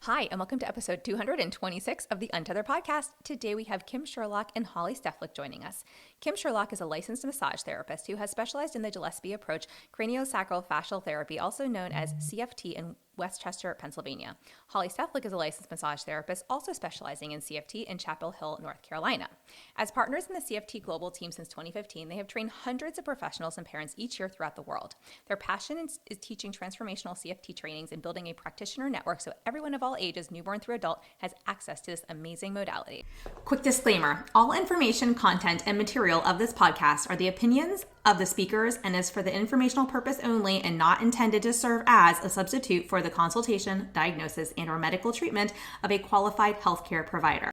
Hi, and welcome to episode 226 of the Untethered podcast. Today we have Kim Sherlock and Holly Steflik joining us. Kim Sherlock is a licensed massage therapist who has specialized in the Gillespie approach, craniosacral fascial therapy, also known as CFT in Westchester, Pennsylvania. Holly Steflik is a licensed massage therapist, also specializing in CFT in Chapel Hill, North Carolina. As partners in the CFT Global team since 2015, they have trained hundreds of professionals and parents each year throughout the world. Their passion is teaching transformational CFT trainings and building a practitioner network so everyone of all ages, newborn through adult, has access to this amazing modality. Quick disclaimer, all information, content, and material of this podcast are the opinions of the speakers and is for the informational purpose only and not intended to serve as a substitute for the consultation, diagnosis, and or medical treatment of a qualified healthcare provider.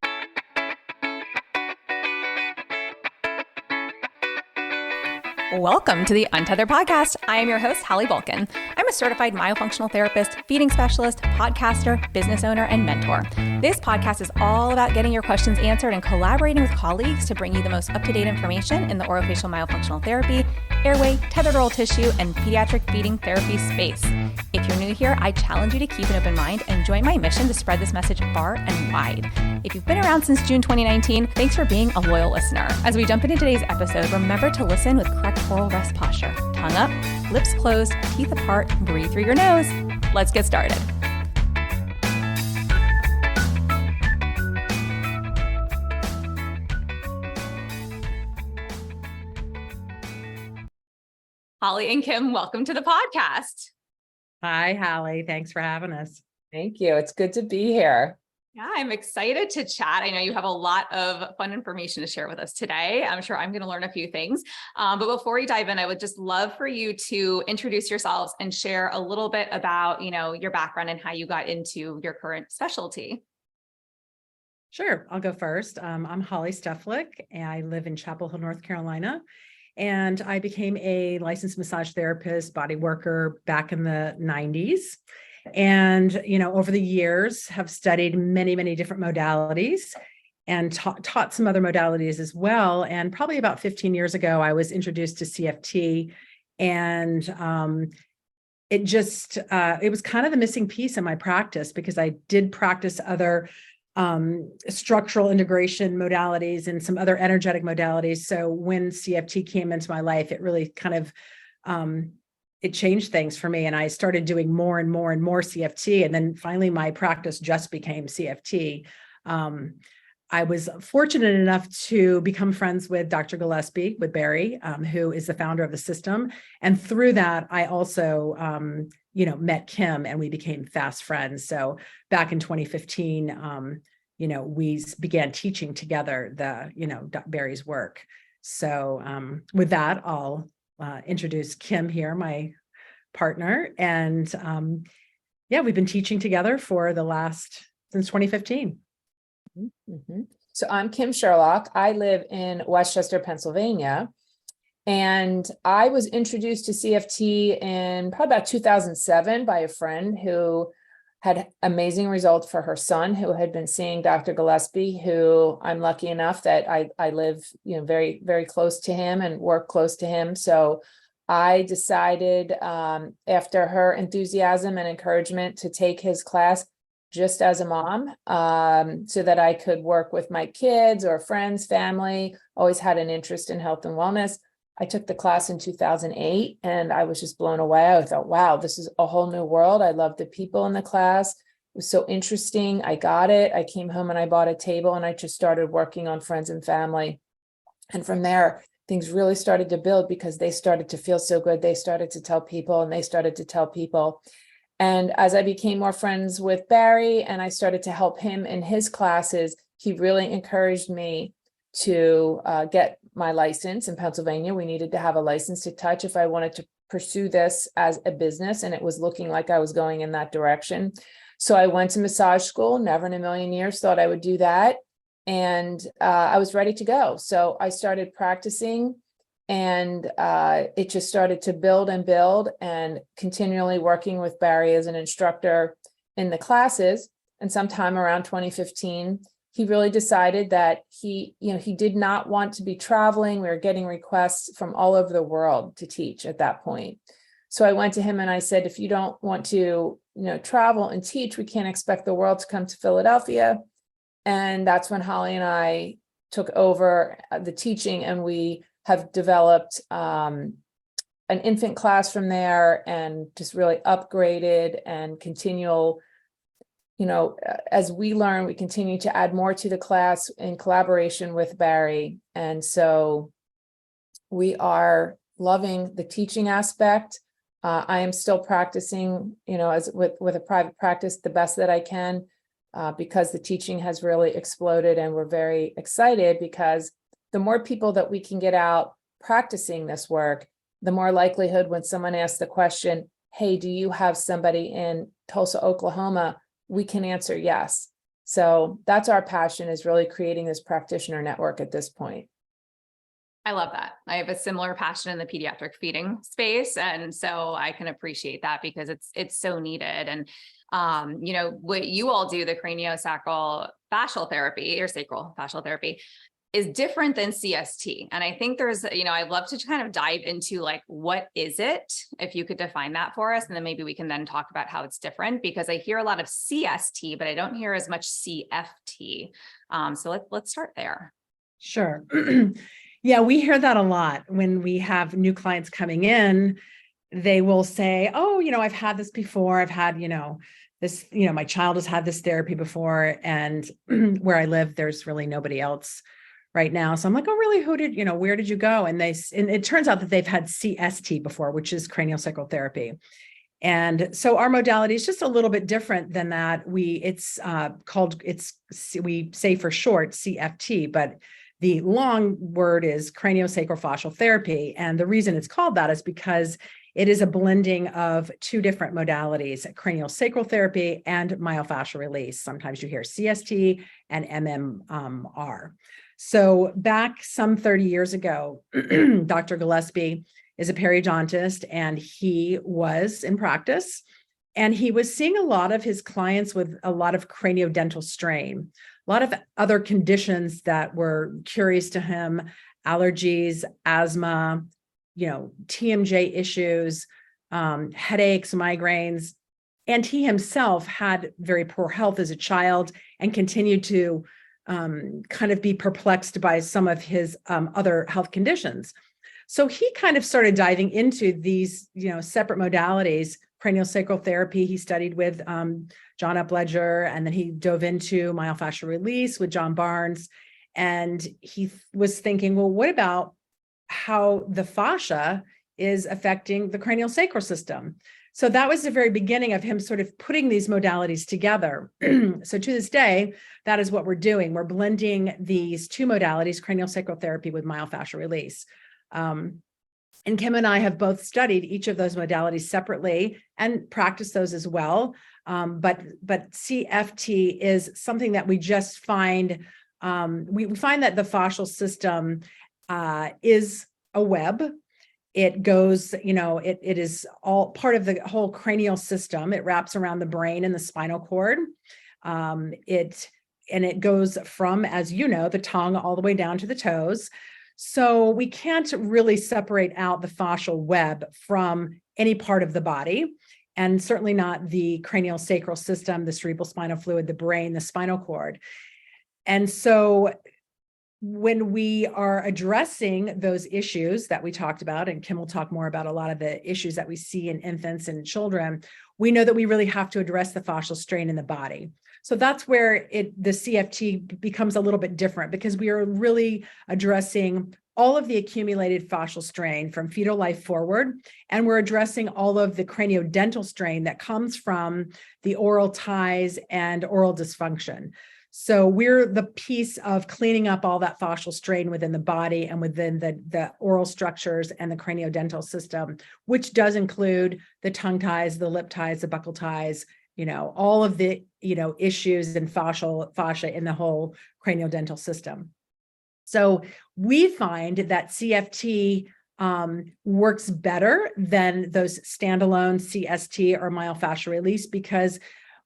Welcome to the Untethered podcast. I am your host, Hallie Bulkin. I'm a certified myofunctional therapist, feeding specialist, podcaster, business owner, and mentor. This podcast is all about getting your questions answered and collaborating with colleagues to bring you the most up-to-date information in the orofacial myofunctional therapy, airway, tethered oral tissue, and pediatric feeding therapy space. If you're new here, I challenge you to keep an open mind and join my mission to spread this message far and wide. If you've been around since June 2019, thanks for being a loyal listener. As we jump into today's episode, remember to listen with correct oral rest posture. Tongue up, lips closed, teeth apart, breathe through your nose. Let's get started. Holly and Kim, welcome to the podcast. Hi, Hallie. Thanks for having us. Thank you. It's good to be here. Yeah, I'm excited to chat. I know you have a lot of fun information to share with us today. I'm sure I'm going to learn a few things. But before we dive in, I would just love for you to introduce yourselves and share a little bit about, your background and how you got into your current specialty. Sure. I'll go first. I'm Holly Steflik, and I live in Chapel Hill, North Carolina. And I became a licensed massage therapist, body worker back in the 90s. And, over the years have studied many, many different modalities and taught some other modalities as well. And probably about 15 years ago, I was introduced to CFT, and it was kind of the missing piece in my practice because I did practice other structural integration modalities and some other energetic modalities. So when CFT came into my life, it really kind of it changed things for me. And I started doing more and more and more CFT. And then finally, my practice just became CFT. I was fortunate enough to become friends with Dr. Gillespie, with Barry, who is the founder of the system. And through that, I also, met Kim, and we became fast friends. So back in 2015, we began teaching together Barry's work. So with that, I'll introduce Kim here, my partner. And we've been teaching together since 2015. Mm-hmm. So I'm Kim Sherlock. I live in Westchester, Pennsylvania. And I was introduced to CFT in probably about 2007 by a friend who had amazing results for her son, who had been seeing Dr. Gillespie, who I'm lucky enough that I live, very, very close to him and work close to him. So I decided after her enthusiasm and encouragement to take his class just as a mom, so that I could work with my kids or friends, family, always had an interest in health and wellness. I took the class in 2008 and I was just blown away. I thought, wow, this is a whole new world. I loved the people in the class. It was so interesting. I got it. I came home and I bought a table and I just started working on friends and family. And from there, things really started to build because they started to feel so good. They started to tell people and they started to tell people. And as I became more friends with Barry and I started to help him in his classes, he really encouraged me to get my license in Pennsylvania. We needed to have a license to touch if I wanted to pursue this as a business, and it was looking like I was going in that direction. So I went to massage school, never in a million years thought I would do that. And I was ready to go. So I started practicing, and it just started to build and continually working with Barry as an instructor in the classes. And sometime around 2015, he really decided that he did not want to be traveling. We were getting requests from all over the world to teach at that point. So I went to him and I said, if you don't want to, travel and teach, we can't expect the world to come to Philadelphia. And that's when Holly and I took over the teaching, and we have developed an infant class from there, and just really upgraded and continual, as we learn, we continue to add more to the class in collaboration with Barry. And so we are loving the teaching aspect. I am still practicing, as with a private practice, the best that I can, because the teaching has really exploded, and we're very excited because the more people that we can get out practicing this work, the more likelihood when someone asks the question, hey, do you have somebody in Tulsa, Oklahoma? We can answer yes. So that's our passion, is really creating this practitioner network at this point. I love that. I have a similar passion in the pediatric feeding space. And so I can appreciate that because it's so needed. And, what you all do, the craniosacral fascial therapy or sacral fascial therapy, is different than CST. And I think there's, I'd love to kind of dive into like, what is it? If you could define that for us, and then maybe we can then talk about how it's different, because I hear a lot of CST, but I don't hear as much CFT. So let's start there. Sure. Yeah, we hear that a lot when we have new clients coming in. They will say, oh, I've had this before. I've had, this, my child has had this therapy before, and where I live, there's really nobody else right now. So I'm like, oh, really? Where did you go? And it turns out that they've had CST before, which is craniosacral therapy. And so our modality is just a little bit different than that. We say for short CFT, but the long word is craniosacral fascial therapy. And the reason it's called that is because it is a blending of two different modalities, craniosacral therapy and myofascial release. Sometimes you hear CST and MMR. So back some 30 years ago, Dr. Gillespie is a periodontist, and he was in practice, and he was seeing a lot of his clients with a lot of craniodental strain, a lot of other conditions that were curious to him, allergies, asthma, TMJ issues, headaches, migraines. And he himself had very poor health as a child and continued to kind of be perplexed by some of his other health conditions. So he kind of started diving into these, separate modalities. Craniosacral therapy, he studied with John Upledger, and then he dove into myofascial release with John Barnes. And he was thinking, well, what about how the fascia is affecting the craniosacral system? So that was the very beginning of him sort of putting these modalities together. So to this day, that is what we're doing. We're blending these two modalities, craniosacral therapy with myofascial release. And Kim and I have both studied each of those modalities separately and practiced those as well. But CFT is something that we just find, we find that the fascial system is a web. It goes, it is all part of the whole cranial system. It wraps around the brain and the spinal cord. It goes from, as the tongue all the way down to the toes. So we can't really separate out the fascial web from any part of the body, and certainly not the cranial sacral system, the cerebral spinal fluid, the brain, the spinal cord. And so when we are addressing those issues that we talked about, and Kim will talk more about a lot of the issues that we see in infants and children, we know that we really have to address the fascial strain in the body. So that's where the CFT becomes a little bit different, because we are really addressing all of the accumulated fascial strain from fetal life forward, and we're addressing all of the craniodental strain that comes from the oral ties and oral dysfunction. So we're the piece of cleaning up all that fascial strain within the body and within the oral structures and the craniodental system, which does include the tongue ties, the lip ties, the buccal ties, all of the, issues and fascia in the whole craniodental system. So we find that CFT works better than those standalone CST or myofascial release, because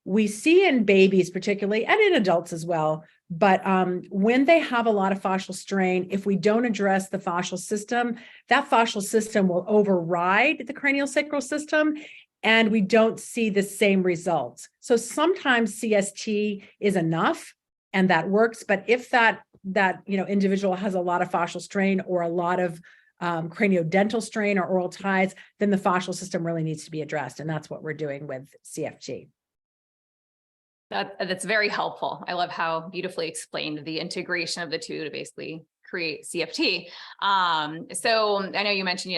we see in babies particularly, and in adults as well, but when they have a lot of fascial strain, if we don't address the fascial system, that fascial system will override the craniosacral system, and we don't see the same results. So sometimes CST is enough, and that works. But if that individual has a lot of fascial strain or a lot of craniodental strain or oral ties, then the fascial system really needs to be addressed, and that's what we're doing with CFT. That's very helpful. I love how beautifully explained the integration of the two to basically create CFT. So I know you mentioned,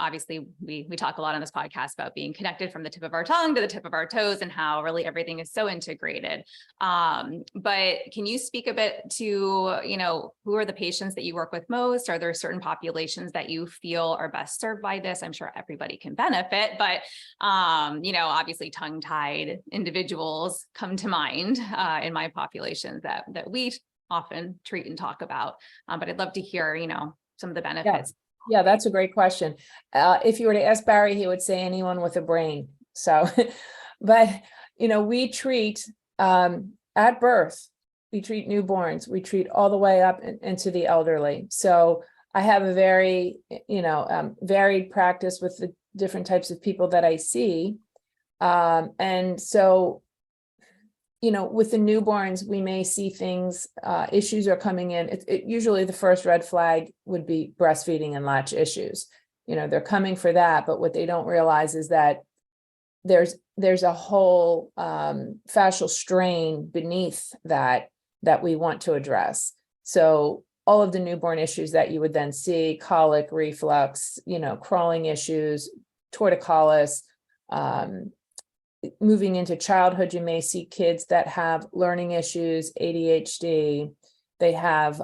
obviously we talk a lot on this podcast about being connected from the tip of our tongue to the tip of our toes and how really everything is so integrated. But can you speak a bit to, who are the patients that you work with most? Are there certain populations that you feel are best served by this? I'm sure everybody can benefit, but, obviously tongue-tied individuals come to mind in my populations that we often treat and talk about. But I'd love to hear, some of the benefits. Yeah, that's a great question. If you were to ask Barry, he would say anyone with a brain. So, but, we treat at birth, we treat newborns, we treat all the way up into the elderly. So I have a very, varied practice with the different types of people that I see. And so, with the newborns, we may see things, issues are coming in. Usually the first red flag would be breastfeeding and latch issues. They're coming for that, but what they don't realize is that there's a whole fascial strain beneath that we want to address. So all of the newborn issues that you would then see, colic, reflux, crawling issues, torticollis, moving into childhood, you may see kids that have learning issues, ADHD, they have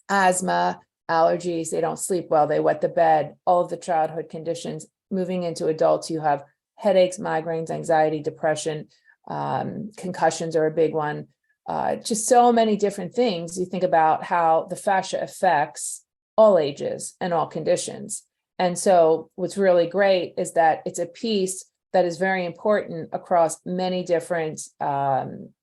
asthma, allergies, they don't sleep well, they wet the bed, all of the childhood conditions. Moving into adults, you have headaches, migraines, anxiety, depression, concussions are a big one. Just so many different things. You think about how the fascia affects all ages and all conditions. And so what's really great is that it's a piece that is very important across many different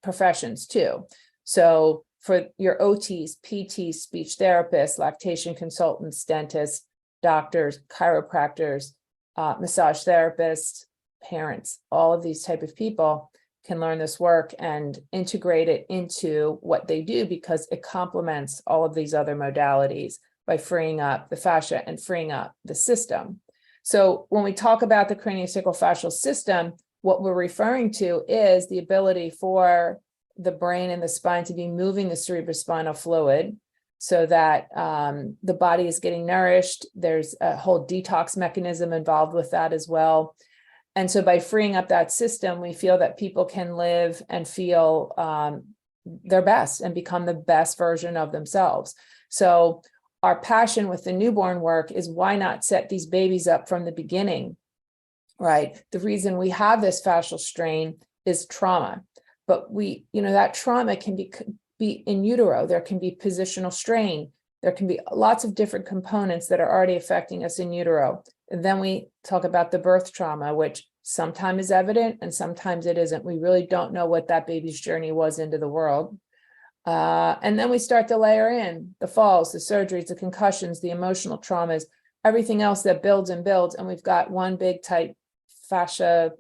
professions too. So for your OTs, PTs, speech therapists, lactation consultants, dentists, doctors, chiropractors, massage therapists, parents, all of these type of people can learn this work and integrate it into what they do because it complements all of these other modalities by freeing up the fascia and freeing up the system. So when we talk about the craniosacral fascial system, what we're referring to is the ability for the brain and the spine to be moving the cerebrospinal fluid so that the body is getting nourished. There's a whole detox mechanism involved with that as well. And so by freeing up that system, we feel that people can live and feel their best and become the best version of themselves. So our passion with the newborn work is why not set these babies up from the beginning, right? The reason we have this fascial strain is trauma, but that trauma can be in utero. There can be positional strain. There can be lots of different components that are already affecting us in utero. And then we talk about the birth trauma, which sometimes is evident and sometimes it isn't. We really don't know what that baby's journey was into the world. And then we start to layer in the falls, the surgeries, the concussions, the emotional traumas, everything else that builds and builds. And we've got one big tight fascia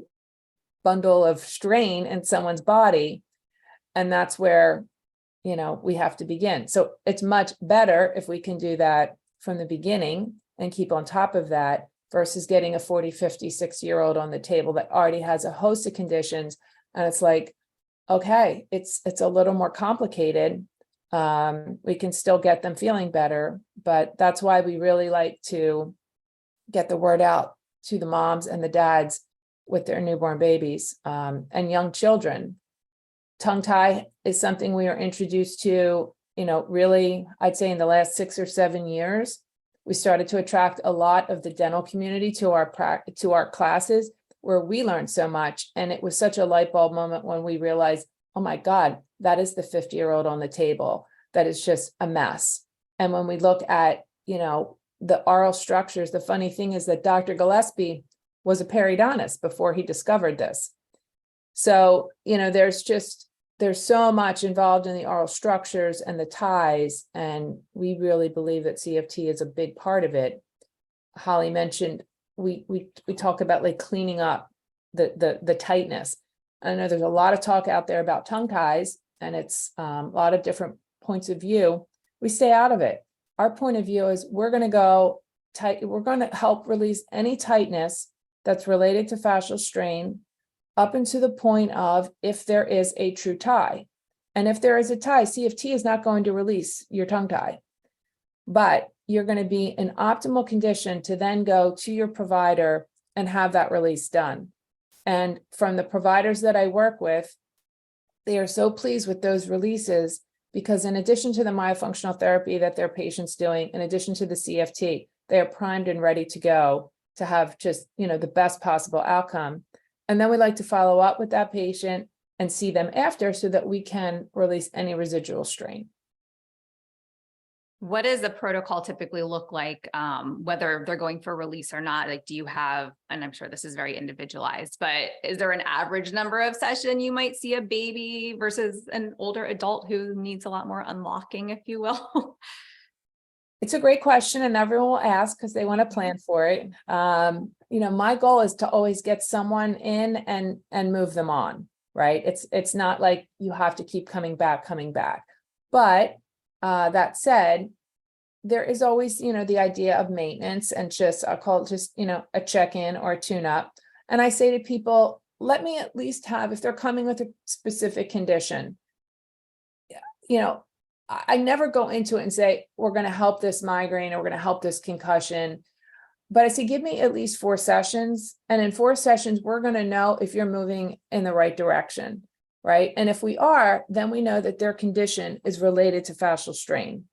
bundle of strain in someone's body. And that's where, we have to begin. So it's much better if we can do that from the beginning and keep on top of that versus getting a 40, 50, 60-year-old on the table that already has a host of conditions. And it's like, okay, it's a little more complicated. We can still get them feeling better, but that's why we really like to get the word out to the moms and the dads with their newborn babies and young children. Tongue tie is something we are introduced to, really, I'd say in the last 6 or 7 years. We started to attract a lot of the dental community to our classes, where we learned so much. And it was such a light bulb moment when we realized, oh my God, that is the 50-year-old on the table. That is just a mess. And when we look at, the oral structures, the funny thing is that Dr. Gillespie was a periodontist before he discovered this. So, there's so much involved in the oral structures and the ties, and we really believe that CFT is a big part of it. Holly mentioned we talk about like cleaning up the tightness. I know there's a lot of talk out there about tongue ties, and it's a lot of different points of view. We stay out of it. Our point of view is we're going to go tight. We're going to help release any tightness that's related to fascial strain up into the point of if there is a true tie. And if there is a tie, CFT is not going to release your tongue tie, but you're going to be in optimal condition to then go to your provider and have that release done. And from the providers that I work with, they are so pleased with those releases because in addition to the myofunctional therapy that their patient's doing, in addition to the CFT, they are primed and ready to go to have just, the best possible outcome. And then we like to follow up with that patient and see them after so that we can release any residual strain. What does the protocol typically look like, whether they're going for release or not? Like, do you have, and I'm sure this is very individualized, but is there an average number of session you might see a baby versus an older adult who needs a lot more unlocking, if you will? It's a great question, and everyone will ask because they want to plan for it. My goal is to always get someone in and move them on, right? It's not like you have to keep coming back. But that said, there is always, the idea of maintenance and I'll call it just, a check-in or a tune-up. And I say to people, let me at least have, if they're coming with a specific condition, I never go into it and say, we're going to help this migraine or we're going to help this concussion. But I say, give me at least 4 sessions. And in 4 sessions, we're going to know if you're moving in the right direction, right? And if we are, then we know that their condition is related to fascial strain.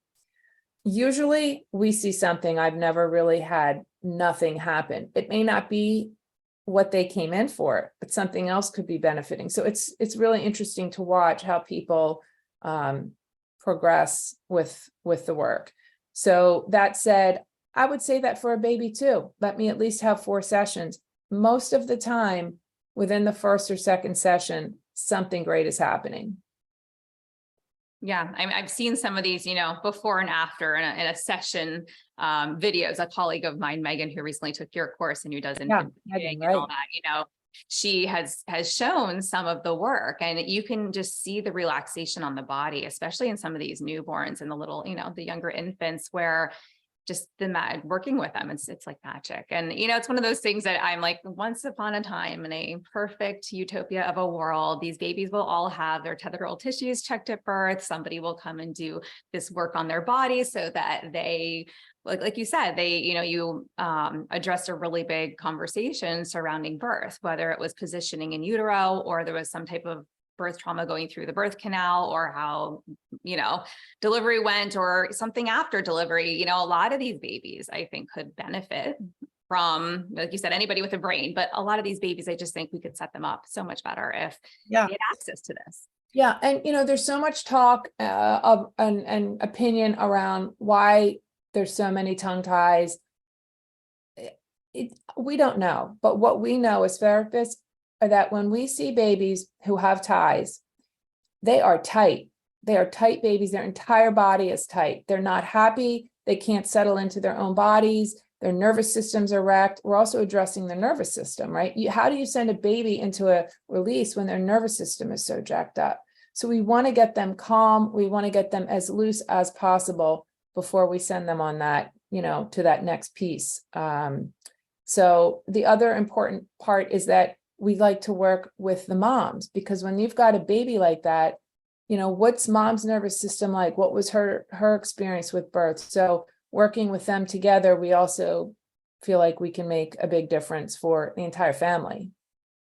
Usually we see something. I've never really had nothing happen. It may not be what they came in for, but something else could be benefiting. So it's really interesting to watch how people progress with the work. So that said, I would say that for a baby too, let me at least have 4 sessions. Most of the time, within the first or second session, something great is happening. Yeah, I've seen some of these, before and after in a session videos. A colleague of mine, Megan, who recently took your course and who does Megan, and right. all that, she has shown some of the work, and you can just see the relaxation on the body, especially in some of these newborns and the little, the younger infants, where just working with them, it's like magic. And, it's one of those things that I'm like, once upon a time in a perfect utopia of a world, these babies will all have their tetheral tissues checked at birth. Somebody will come and do this work on their body so that they, like you said, you addressed a really big conversation surrounding birth, whether it was positioning in utero or there was some type of birth trauma going through the birth canal, or how, delivery went, or something after delivery. A lot of these babies, I think, could benefit from, like you said, anybody with a brain, but a lot of these babies, I just think we could set them up so much better if they had access to this. Yeah. And, there's so much talk of and opinion around why there's so many tongue ties. We don't know, but what we know as therapists are that when we see babies who have ties, they are tight. They are tight babies. Their entire body is tight. They're not happy. They can't settle into their own bodies. Their nervous systems are wrecked. We're also addressing the nervous system, right? How do you send a baby into a release when their nervous system is so jacked up? So we want to get them calm. We want to get them as loose as possible before we send them on that, to that next piece. So the other important part is that we like to work with the moms, because when you've got a baby like that, what's mom's nervous system like? What was her experience with birth? So working with them together, we also feel like we can make a big difference for the entire family.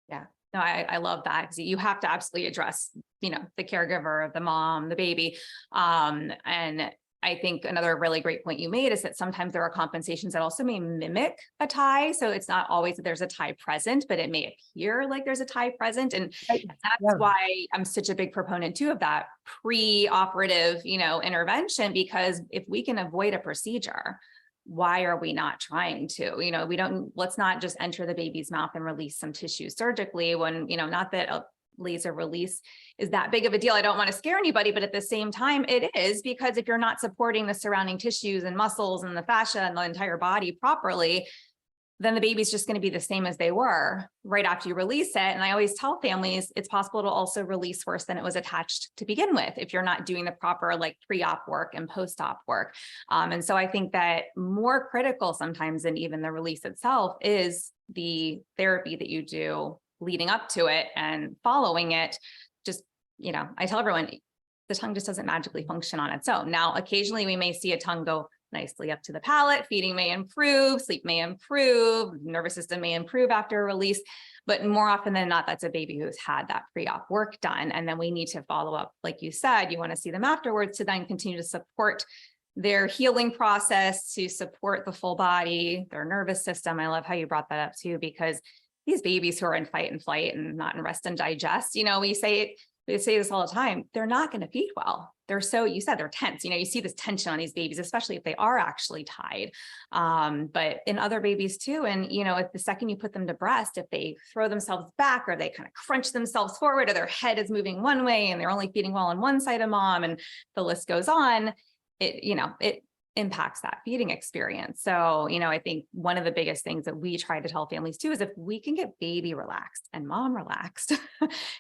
Yeah, no, I love that, because you have to absolutely address, the caregiver, the mom, the baby. And I think another really great point you made is that sometimes there are compensations that also may mimic a tie. So it's not always that there's a tie present, but it may appear like there's a tie present. And that's why I'm such a big proponent too of that pre-operative, intervention, because if we can avoid a procedure, why are we not trying to? Let's not just enter the baby's mouth and release some tissue surgically when, not that laser release is that big of a deal. I don't want to scare anybody, but at the same time, it is, because if you're not supporting the surrounding tissues and muscles and the fascia and the entire body properly, then the baby's just going to be the same as they were right after you release it. And I always tell families it's possible to also release worse than it was attached to begin with if you're not doing the proper like pre-op work and post-op work. And so I think that more critical sometimes than even the release itself is the therapy that you do leading up to it and following it. Just, I tell everyone the tongue just doesn't magically function on its own. Now, occasionally we may see a tongue go nicely up to the palate, feeding may improve, sleep may improve, nervous system may improve after a release, but more often than not, that's a baby who's had that pre-op work done. And then we need to follow up, like you said, you want to see them afterwards to then continue to support their healing process, to support the full body, their nervous system. I love how you brought that up too, because these babies who are in fight and flight and not in rest and digest, we say this all the time, they're not going to feed well. They're so, you said they're tense. You see this tension on these babies, especially if they are actually tied. But in other babies too. And, if the second you put them to breast, if they throw themselves back or they kind of crunch themselves forward or their head is moving one way and they're only feeding well on one side of mom and the list goes on, it impacts that feeding experience. So, I think one of the biggest things that we try to tell families too is if we can get baby relaxed and mom relaxed,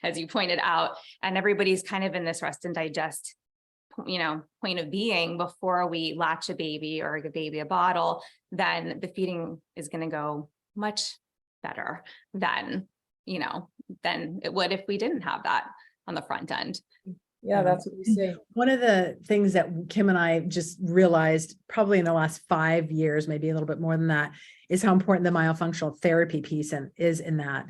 as you pointed out, and everybody's kind of in this rest and digest, point of being before we latch a baby or give baby a bottle, then the feeding is going to go much better than it would if we didn't have that on the front end. Yeah, that's what we see. One of the things that Kim and I just realized probably in the last 5 years, maybe a little bit more than that, is how important the myofunctional therapy piece is in that.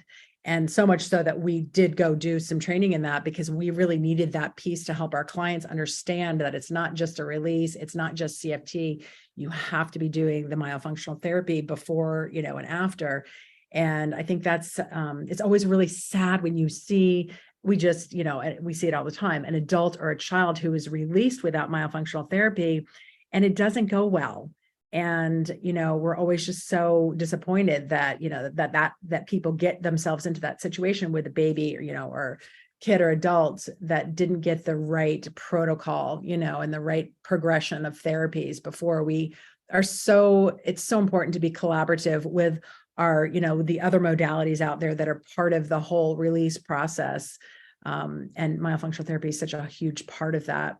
And so much so that we did go do some training in that because we really needed that piece to help our clients understand that it's not just a release, it's not just CFT. You have to be doing the myofunctional therapy before, and after. And I think that's, it's always really sad when you see, we just, we see it all the time, an adult or a child who is released without myofunctional therapy and it doesn't go well. And, we're always just so disappointed that, that people get themselves into that situation with a baby, or kid or adult that didn't get the right protocol, and the right progression of therapies before we are. So it's so important to be collaborative with our, the other modalities out there that are part of the whole release process. And myofunctional therapy is such a huge part of that.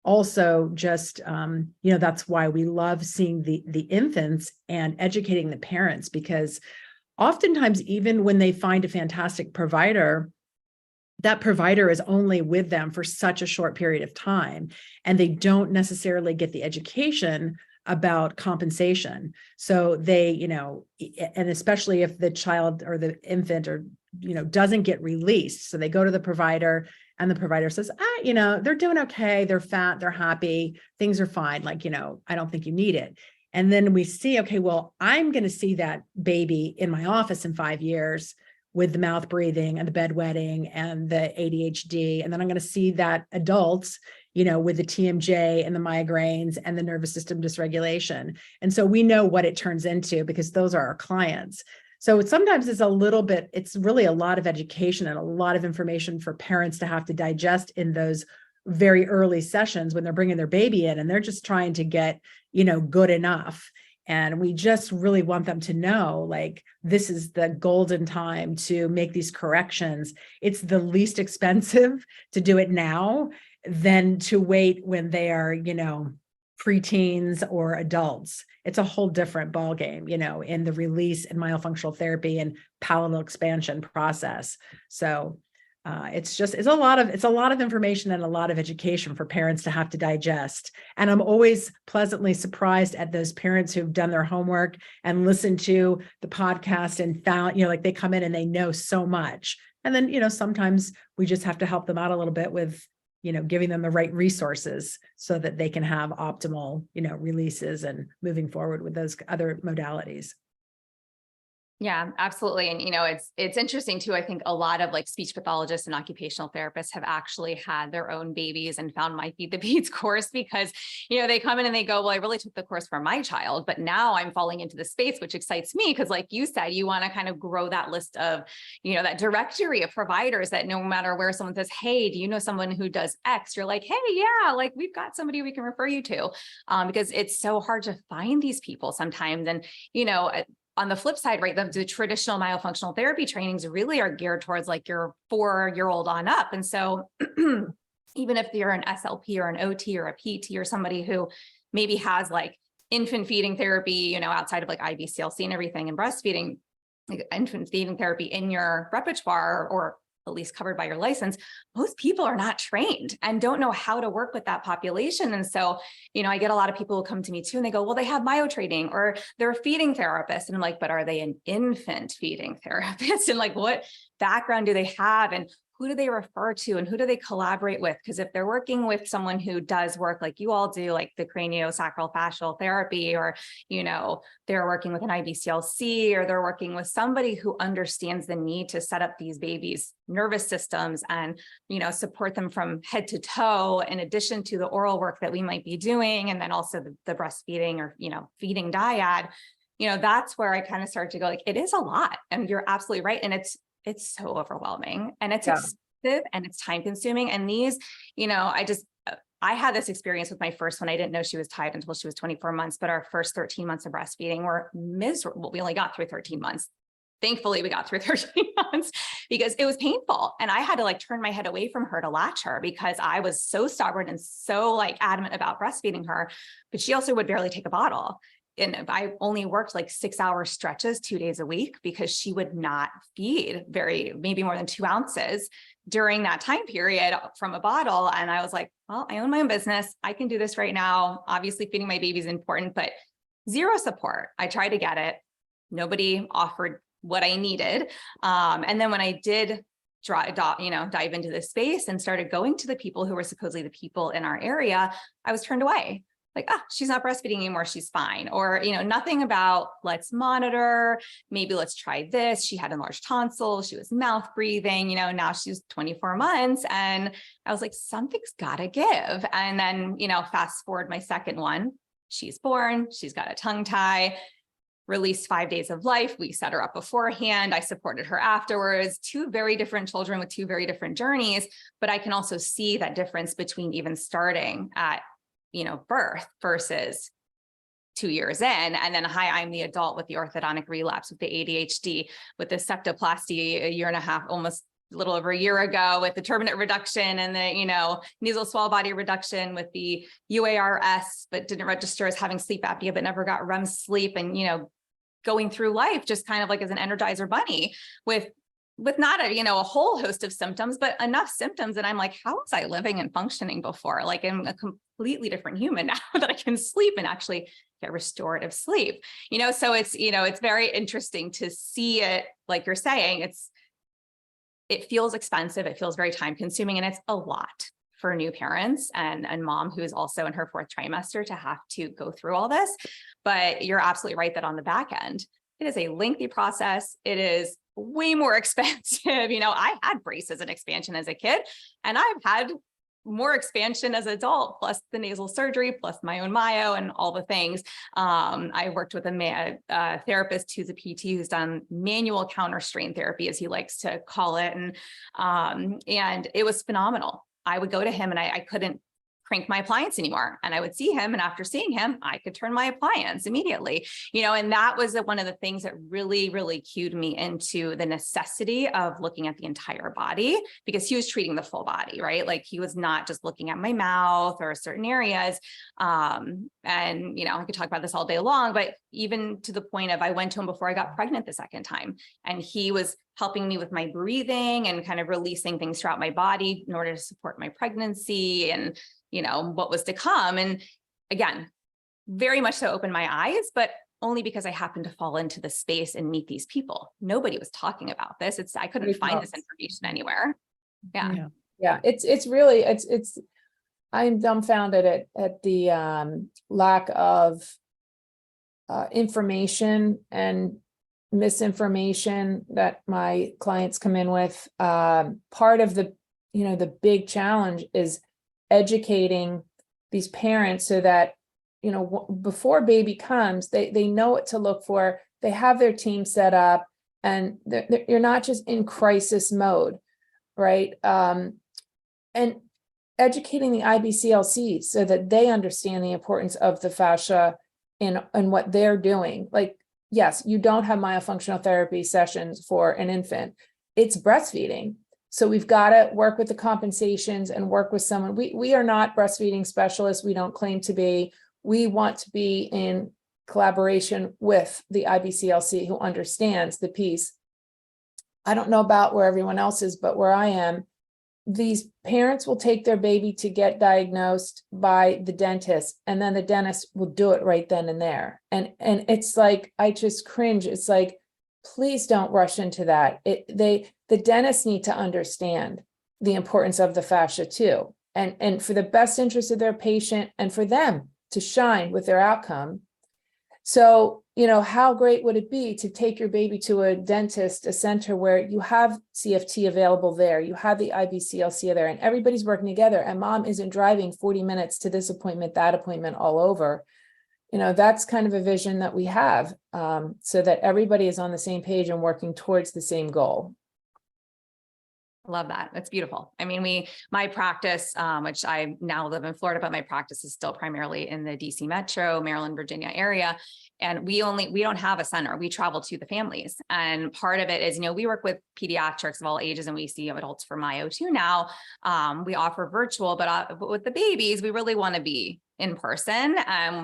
Also, just, that's why we love seeing the infants and educating the parents, because oftentimes, even when they find a fantastic provider, that provider is only with them for such a short period of time, and they don't necessarily get the education about compensation. So they, and especially if the child or the infant or, doesn't get released. So they go to the provider and the provider says, they're doing okay. They're fat, they're happy, things are fine. I don't think you need it. And then we see, okay, well, I'm going to see that baby in my office in 5 years with the mouth breathing and the bedwetting and the ADHD. And then I'm going to see that adults, with the TMJ and the migraines and the nervous system dysregulation. And so we know what it turns into because those are our clients. So sometimes it's really a lot of education and a lot of information for parents to have to digest in those very early sessions when they're bringing their baby in and they're just trying to get, good enough. And we just really want them to know, this is the golden time to make these corrections. It's the least expensive to do it now than to wait when they are, preteens or adults. It's a whole different ballgame, in the release and myofunctional therapy and palatal expansion process. So it's a lot of information and a lot of education for parents to have to digest. And I'm always pleasantly surprised at those parents who've done their homework and listened to the podcast and found, they come in and they know so much. And then, sometimes we just have to help them out a little bit with, giving them the right resources so that they can have optimal, releases and moving forward with those other modalities. Yeah, absolutely. And, it's interesting too. I think a lot of like speech pathologists and occupational therapists have actually had their own babies and found my Feed the Beats course because, they come in and they go, well, I really took the course for my child, but now I'm falling into the space, which excites me. Cause like you said, you want to kind of grow that list of, that directory of providers that no matter where someone says, hey, do you know someone who does X? You're like, hey, yeah, like we've got somebody we can refer you to, because it's so hard to find these people sometimes. And, on the flip side, right, the traditional myofunctional therapy trainings really are geared towards like your 4-year-old on up. And so even if you're an SLP or an OT or a PT or somebody who maybe has like infant feeding therapy, outside of like IBCLC and everything and breastfeeding, like infant feeding therapy in your repertoire or at least covered by your license, most people are not trained and don't know how to work with that population. And so, I get a lot of people who come to me too, and they go, well, they have myo training or they're a feeding therapist. And I'm like, but are they an infant feeding therapist? And like, what background do they have? And who do they refer to and who do they collaborate with? Because if they're working with someone who does work like you all do, like the craniosacral fascial therapy, or, they're working with an IBCLC, or they're working with somebody who understands the need to set up these babies' nervous systems and, support them from head to toe, in addition to the oral work that we might be doing. And then also the breastfeeding or, feeding dyad, that's where I kind of start to go like, it is a lot. And you're absolutely right. And it's so overwhelming and it's expensive and it's time consuming. And these, I had this experience with my first one. I didn't know she was tied until she was 24 months, but our first 13 months of breastfeeding were miserable. We only got through 13 months. Thankfully, we got through 13 months because it was painful. And I had to like turn my head away from her to latch her because I was so stubborn and so like adamant about breastfeeding her, but she also would barely take a bottle. And I only worked like 6-hour stretches 2 days a week because she would not feed maybe more than 2 ounces during that time period from a bottle. And I was like, well, I own my own business. I can do this right now. Obviously feeding my baby is important, but zero support. I tried to get it. Nobody offered what I needed. And then when I did dive into this space and started going to the people who were supposedly the people in our area, I was turned away. Like, she's not breastfeeding anymore. She's fine. Or, nothing about let's monitor, maybe let's try this. She had enlarged tonsils. She was mouth breathing, now she's 24 months. And I was like, something's got to give. And then, fast forward my second one, she's born, she's got a tongue tie, released 5 days of life. We set her up beforehand. I supported her afterwards. 2 very different children with 2 very different journeys. But I can also see that difference between even starting at birth versus 2 years in. And then, hi, I'm the adult with the orthodontic relapse, with the ADHD, with the septoplasty a year and a half, almost a little over a year ago, with the turbinate reduction and the, nasal swell body reduction, with the UARS, but didn't register as having sleep apnea, but never got REM sleep. And, going through life just kind of like as an Energizer bunny with not a whole host of symptoms, but enough symptoms. And I'm like, how was I living and functioning before? Like, I'm a completely different human now that I can sleep and actually get restorative sleep, so it's very interesting to see it. Like you're saying, it feels expensive. It feels very time consuming, and it's a lot for new parents and mom who is also in her 4th trimester to have to go through all this. But you're absolutely right that on the back end, it is a lengthy process. It is way more expensive. I had braces and expansion as a kid, and I've had more expansion as an adult, plus the nasal surgery, plus my own myo and all the things. I worked with a therapist who's a PT who's done manual counter strain therapy, as he likes to call it. And it was phenomenal. I would go to him and I couldn't crank my appliance anymore. And I would see him. And after seeing him, I could turn my appliance immediately, and that was one of the things that really, really cued me into the necessity of looking at the entire body, because he was treating the full body, right? Like, he was not just looking at my mouth or certain areas. And, I could talk about this all day long, but even to the point of, I went to him before I got pregnant the second time, and he was helping me with my breathing and kind of releasing things throughout my body in order to support my pregnancy and, what was to come. And again, very much so opened my eyes, but only because I happened to fall into the space and meet these people. Nobody was talking about this. I couldn't find this information anywhere. Yeah. It's really, I'm dumbfounded at the lack of information and misinformation that my clients come in with. Part of the, the big challenge is educating these parents so that, before baby comes, they know what to look for. They have their team set up, and you're not just in crisis mode, right? And educating the IBCLC so that they understand the importance of the fascia and what they're doing. Like, yes, you don't have myofunctional therapy sessions for an infant. It's breastfeeding. So we've got to work with the compensations and work with someone. We are not breastfeeding specialists. We don't claim to be. We want to be in collaboration with the IBCLC who understands the piece. I don't know about where everyone else is, but where I am, these parents will take their baby to get diagnosed by the dentist, and then the dentist will do it right then and there. And it's like, I just cringe. It's like, please don't rush into that. The dentists need to understand the importance of the fascia too. And for the best interest of their patient and for them to shine with their outcome. So, how great would it be to take your baby to a dentist, a center where you have CFT available there, you have the IBCLC there, and everybody's working together, and mom isn't driving 40 minutes to this appointment, that appointment, all over. That's kind of a vision that we have, so that everybody is on the same page and working towards the same goal. Love that. That's beautiful. I mean, my practice, which I now live in Florida, but my practice is still primarily in the DC metro, Maryland, Virginia area. And we don't have a center. We travel to the families. And part of it is, we work with pediatrics of all ages, and we see adults for myo too now. We offer virtual, but with the babies, we really want to be in person,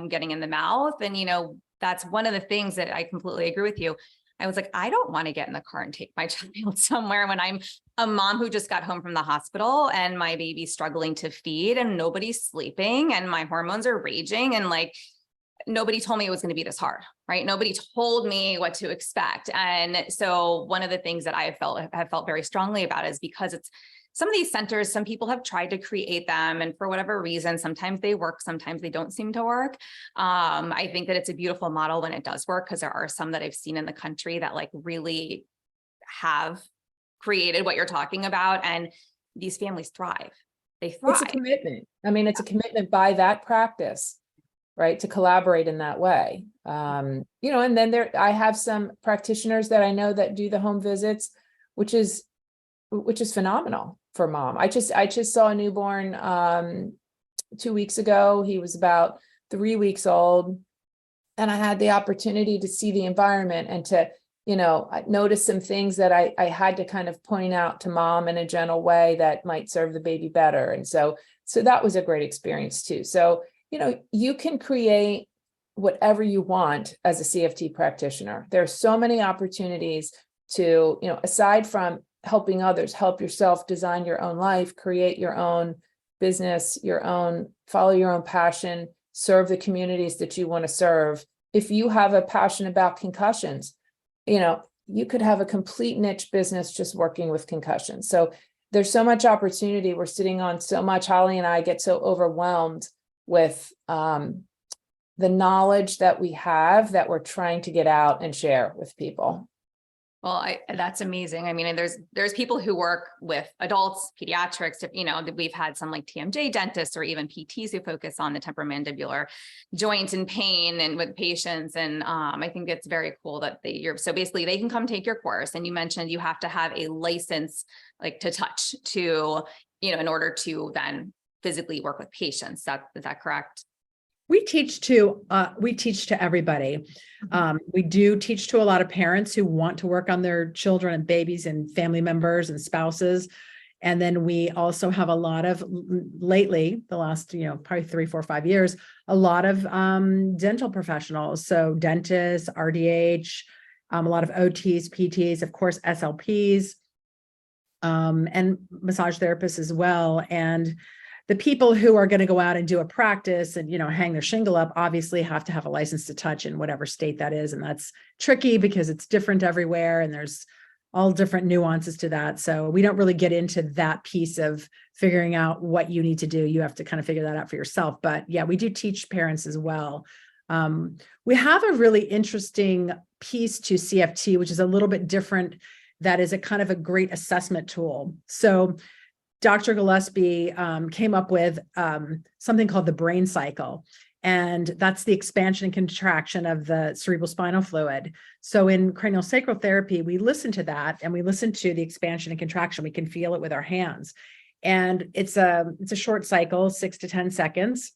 getting in the mouth. And, that's one of the things that I completely agree with you. I was like, I don't want to get in the car and take my child somewhere when I'm a mom who just got home from the hospital and my baby's struggling to feed and nobody's sleeping and my hormones are raging. And like, nobody told me it was going to be this hard, right? Nobody told me what to expect. And so one of the things that I have felt very strongly about is because it's some of these centers, some people have tried to create them, and for whatever reason, sometimes they work, sometimes they don't seem to work. I think that it's a beautiful model when it does work, because there are some that I've seen in the country that like really have created what you're talking about, and these families thrive. They thrive. It's a commitment. I mean, it's a commitment by that practice, right? To collaborate in that way. And then I have some practitioners that I know that do the home visits, which is phenomenal for mom. I just saw a newborn 2 weeks ago. He was about 3 weeks old, and I had the opportunity to see the environment and to, I noticed some things that I had to kind of point out to mom in a gentle way that might serve the baby better. And so that was a great experience too. So, you can create whatever you want as a CFT practitioner. There are so many opportunities to, aside from helping others, help yourself design your own life, create your own business, follow your own passion, serve the communities that you want to serve. If you have a passion about concussions, you could have a complete niche business just working with concussions. So there's so much opportunity. We're sitting on so much. Holly and I get so overwhelmed with the knowledge that we have that we're trying to get out and share with people. Well, that's amazing. I mean, there's people who work with adults, pediatrics, we've had some like TMJ dentists or even PTs who focus on the temporomandibular joint and pain and with patients. And I think it's very cool that so basically they can come take your course. And you mentioned you have to have a license like to touch to, in order to then physically work with patients. Is that correct? We teach to everybody. We do teach to a lot of parents who want to work on their children and babies and family members and spouses. And then we also have a lot of, lately, the last, probably 3, 4, 5 years, a lot of dental professionals. So dentists, RDH, a lot of OTs, PTs, of course, SLPs, and massage therapists as well. And the people who are going to go out and do a practice and, hang their shingle up, obviously have to have a license to touch in whatever state that is. And that's tricky because it's different everywhere. And there's all different nuances to that. So we don't really get into that piece of figuring out what you need to do. You have to kind of figure that out for yourself. But yeah, we do teach parents as well We have a really interesting piece to CFT, which is a little bit different. That is a kind of a great assessment tool. So Dr. Gillespie came up with something called the brain cycle. And that's the expansion and contraction of the cerebral spinal fluid. So in craniosacral therapy, we listen to that and we listen to the expansion and contraction. We can feel it with our hands. And it's a short cycle, 6 to 10 seconds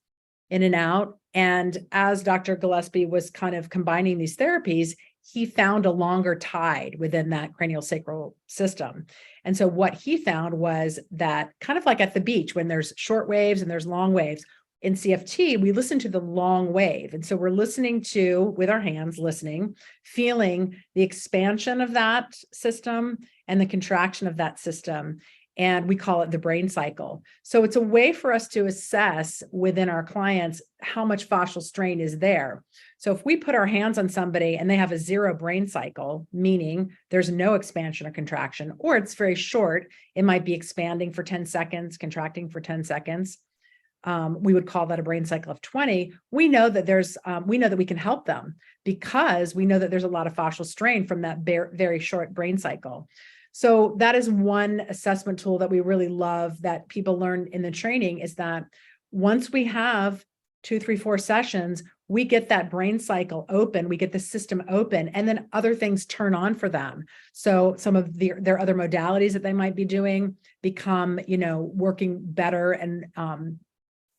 in and out. And as Dr. Gillespie was kind of combining these therapies, he found a longer tide within that craniosacral system. And so what he found was that kind of like at the beach, when there's short waves and there's long waves, in CFT, we listen to the long wave. And so we're listening to, with our hands, listening, feeling the expansion of that system and the contraction of that system. And we call it the brain cycle. So it's a way for us to assess within our clients how much fascial strain is there. So if we put our hands on somebody and they have a 0 brain cycle, meaning there's no expansion or contraction, or it's very short, it might be expanding for 10 seconds, contracting for 10 seconds. We would call that a brain cycle of 20. We know that we know that we can help them because we know that there's a lot of fascial strain from that very short brain cycle. So that is one assessment tool that we really love that people learn in the training, is that once we have 2, 3, 4 sessions, we get that brain cycle open, we get the system open, and then other things turn on for them. So some of their other modalities that they might be doing become, working better, and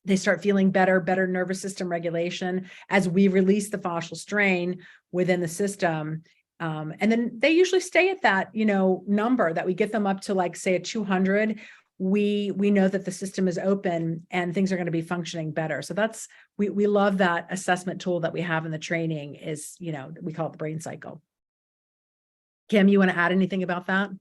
they start feeling better nervous system regulation as we release the fascial strain within the system. And then they usually stay at that, number that we get them up to, like, say, a 200. We know that the system is open and things are going to be functioning better. So we love that assessment tool that we have in the training is, we call it the brain cycle. Kim, you want to add anything about that?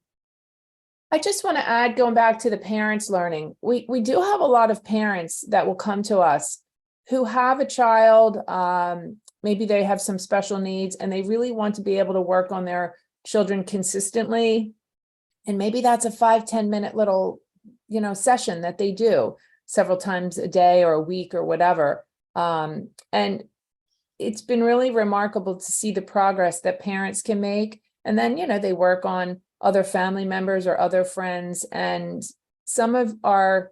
I just want to add, going back to the parents learning, we do have a lot of parents that will come to us who have a child, maybe they have some special needs and they really want to be able to work on their children consistently. And maybe that's a 5-10 minute little, session that they do several times a day or a week or whatever. And it's been really remarkable to see the progress that parents can make. And then, they work on other family members or other friends. And some of our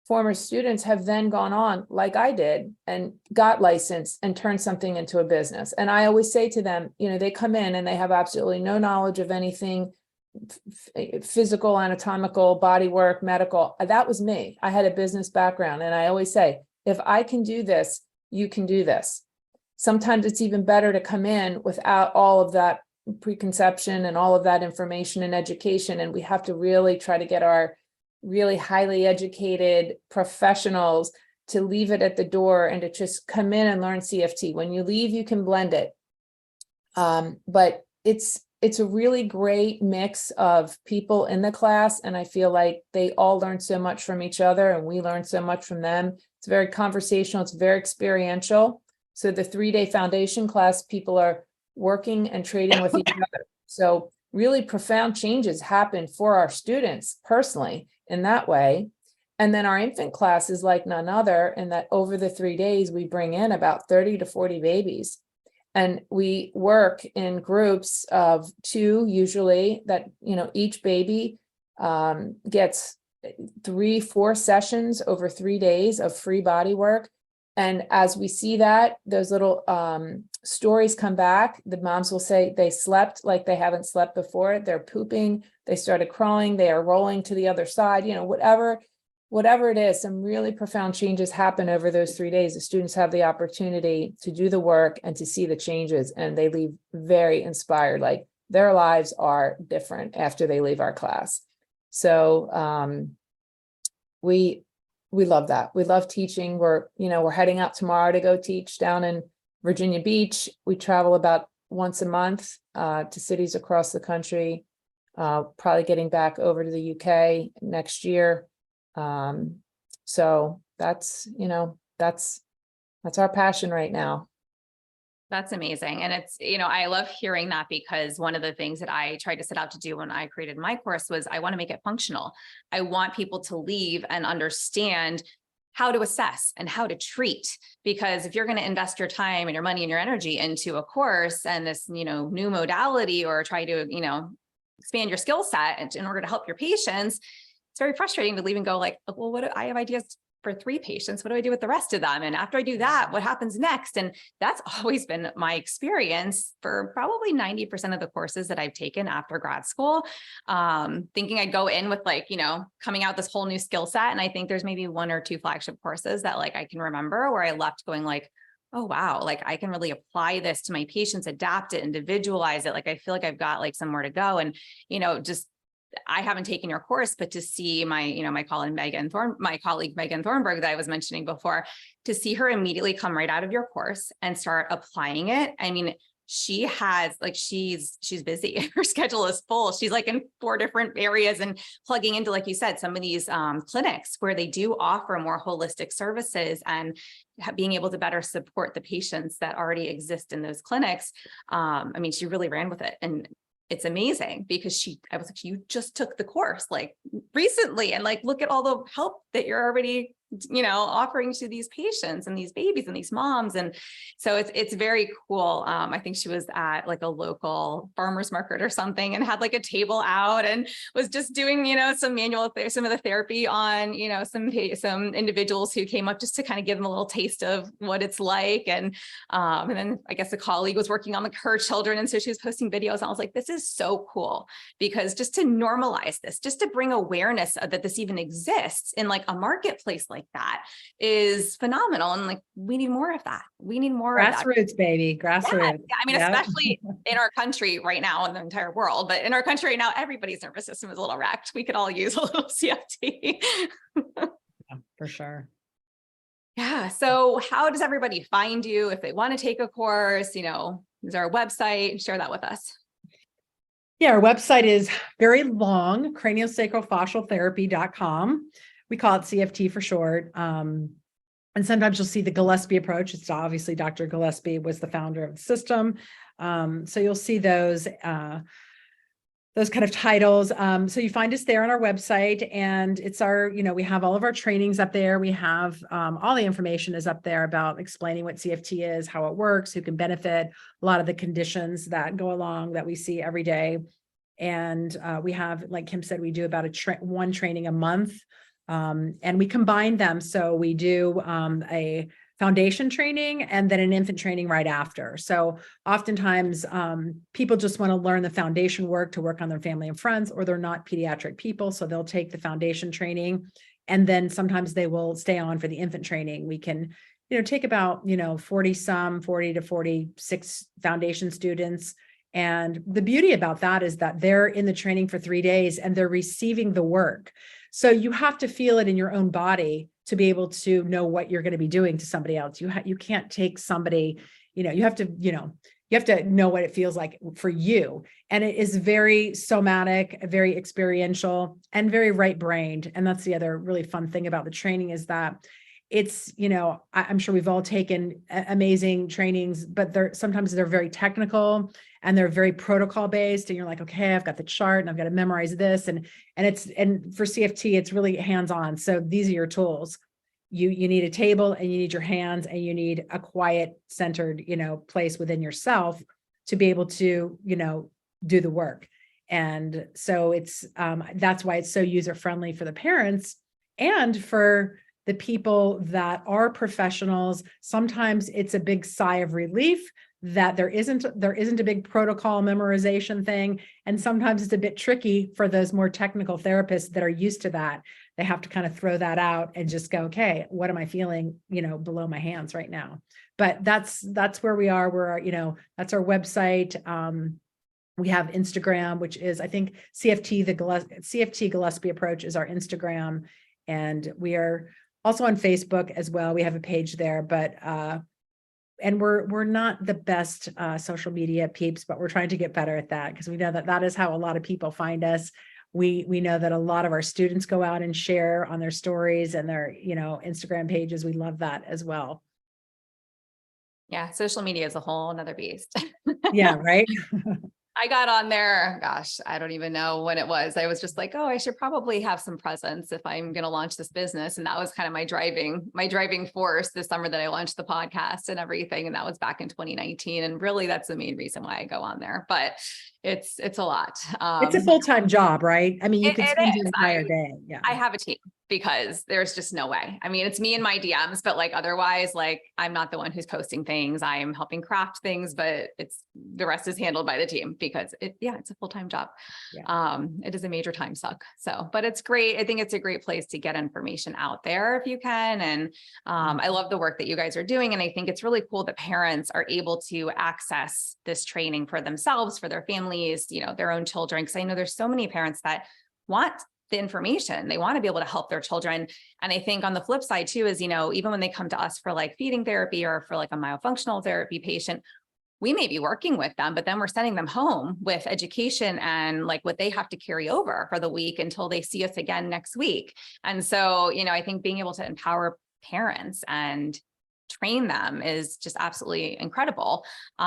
former students have then gone on, like I did, and got licensed and turned something into a business. And I always say to them, they come in and they have absolutely no knowledge of anything physical, anatomical, body work, medical. That was me. I had a business background. And I always say, if I can do this, you can do this. Sometimes it's even better to come in without all of that preconception and all of that information and education. And we have to really try to get our really highly educated professionals to leave it at the door and to just come in and learn CFT. When you leave, you can blend it. But it's a really great mix of people in the class. And I feel like they all learn so much from each other and we learn so much from them. It's very conversational. It's very experiential. So the 3-day foundation class, people are working and trading with each other. So really profound changes happen for our students personally in that way. And then our infant class is like none other in that over the 3 days, we bring in about 30 to 40 babies. And we work in groups of 2, usually, that, each baby gets 3-4 sessions over 3 days of free body work. And as we see that, those little stories come back, the moms will say they slept like they haven't slept before. They're pooping, they started crawling, they are rolling to the other side, whatever it is, some really profound changes happen over those 3 days. The students have the opportunity to do the work and to see the changes, and they leave very inspired, like their lives are different after they leave our class. So we love that. We love teaching. We're heading out tomorrow to go teach down in Virginia Beach. We travel about once a month to cities across the country, probably getting back over to the UK next year. So that's our passion right now. That's amazing. And it's, I love hearing that, because one of the things that I tried to set out to do when I created my course was I want to make it functional. I want people to leave and understand how to assess and how to treat. Because if you're going to invest your time and your money and your energy into a course and this, new modality, or try to, expand your skill set in order to help your patients, it's very frustrating to leave and go like, well, I have ideas for 3 patients. What do I do with the rest of them? And after I do that, what happens next? And that's always been my experience for probably 90% of the courses that I've taken after grad school, thinking I'd go in with coming out this whole new skill set. And I think there's maybe 1 or 2 flagship courses that I can remember where I left going like, oh, wow, I can really apply this to my patients, adapt it, individualize it. I feel like I've got somewhere to go. And, just, I haven't taken your course, but to see my colleague Megan Thornburg that I was mentioning before, to see her immediately come right out of your course and start applying it. I mean, she has she's busy. Her schedule is full. She's in 4 different areas and plugging into, like you said, some of these clinics where they do offer more holistic services and being able to better support the patients that already exist in those clinics. I mean, she really ran with it, and it's amazing because I was like, you just took the course recently, and look at all the help that you're already offering to these patients and these babies and these moms. And so it's very cool. I think she was at a local farmer's market or something and had a table out and was just doing, some of the therapy on, some individuals who came up just to kind of give them a little taste of what it's like. And then I guess a colleague was working on her children. And so she was posting videos. And I was like, this is so cool, because just to normalize this, just to bring awareness that this even exists in a marketplace like that is phenomenal. And we need more of that. We need more of that. Grassroots, baby. Grassroots. Yeah. I mean, especially in our country right now, in the entire world, but in our country right now, everybody's nervous system is a little wrecked. We could all use a little CFT. Yeah, for sure. Yeah. So how does everybody find you if they want to take a course? Is there a website? Share that with us. Yeah, our website is very long, craniosacral-fascial-therapy.com. We call it CFT for short. And sometimes you'll see the Gillespie approach. It's obviously Dr. Gillespie was the founder of the system. So you'll see those kind of titles. So you find us there on our website, and it's we have all of our trainings up there. We have all the information is up there about explaining what CFT is, how it works, who can benefit, a lot of the conditions that go along that we see every day. And we have, like Kim said, we do about one training a month. And we combine them. So we do a foundation training and then an infant training right after. So oftentimes people just want to learn the foundation work to work on their family and friends, or they're not pediatric people. So they'll take the foundation training, and then sometimes they will stay on for the infant training. We can, take about, 40 to 46 foundation students. And the beauty about that is that they're in the training for 3 days and they're receiving the work. So you have to feel it in your own body to be able to know what you're going to be doing to somebody else. You can't take somebody, you have to know what it feels like for you. And it is very somatic, very experiential, and very right-brained. And that's the other really fun thing about the training is that it's, I'm sure we've all taken amazing trainings, but sometimes they're very technical and they're very protocol based. And you're like, okay, I've got the chart and I've got to memorize this. And for CFT, it's really hands-on. So these are your tools. You need a table, and you need your hands, and you need a quiet, centered, place within yourself to be able to, do the work. And so that's why it's so user-friendly for the parents and for the people that are professionals. Sometimes it's a big sigh of relief that there isn't a big protocol memorization thing. And sometimes it's a bit tricky for those more technical therapists that are used to that. They have to kind of throw that out and just go, okay, what am I feeling, below my hands right now? But that's where we are. That's our website. We have Instagram, which is, I think, CFT Gillespie approach is our Instagram. And we are also on Facebook as well. We have a page there, but and we're not the best social media peeps, but we're trying to get better at that, because we know that is how a lot of people find us. We know that a lot of our students go out and share on their stories and their Instagram pages. We love that as well. Yeah, social media is a whole another beast. Yeah, right. I got on there, gosh, I don't even know when it was. I was just like, oh, I should probably have some presence if I'm going to launch this business. And that was kind of my driving force this summer that I launched the podcast and everything. And that was back in 2019. And really that's the main reason why I go on there, but it's a lot. It's a full-time job, right? I mean, you could it spend your is. entire day. Yeah. I have a team because there's just no way. I mean, it's me and my DMs, but like otherwise, like I'm not the one who's posting things. I am helping craft things, but the rest is handled by the team because it's a full-time job. Yeah. It is a major time suck. So, but it's great. I think it's a great place to get information out there if you can. And I love the work that you guys are doing. And I think it's really cool that parents are able to access this training for themselves, for their families, their own children. Cause I know there's so many parents that want the information. They want to be able to help their children. And I think on the flip side too, is, even when they come to us for like feeding therapy or for like a myofunctional therapy patient, we may be working with them, but then we're sending them home with education and like what they have to carry over for the week until they see us again next week. And so, I think being able to empower parents and train them is just absolutely incredible. So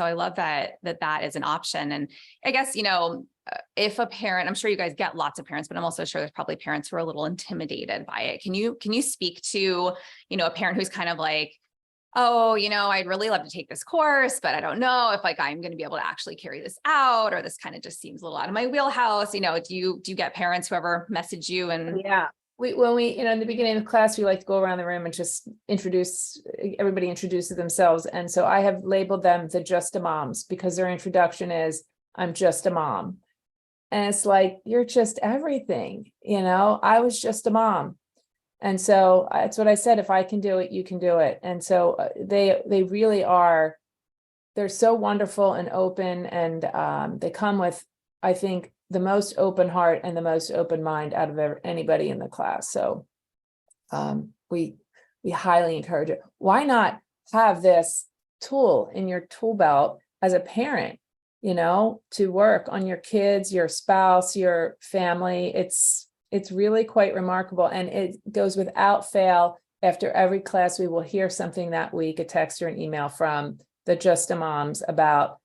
I love that is an option. And I guess, if a parent, I'm sure you guys get lots of parents, but I'm also sure there's probably parents who are a little intimidated by it. Can you speak to, a parent who's kind of like, oh, I'd really love to take this course, but I don't know if like I'm going to be able to actually carry this out, or this kind of just seems a little out of my wheelhouse. Do you get parents who ever message you and Yeah. When we, in the beginning of class, we like to go around the room and just everybody introduces themselves. And so I have labeled them the Just a Moms because their introduction is, I'm just a mom. And it's like, you're just everything, I was just a mom. And so that's what I said, if I can do it, you can do it. And so they really are, they're so wonderful and open, and they come with, I think, the most open heart and the most open mind out of anybody in the class. So we highly encourage it. Why not have this tool in your tool belt as a parent, to work on your kids, your spouse, your family? It's really quite remarkable. And it goes without fail. After every class, we will hear something that week, a text or an email from the Just a Moms about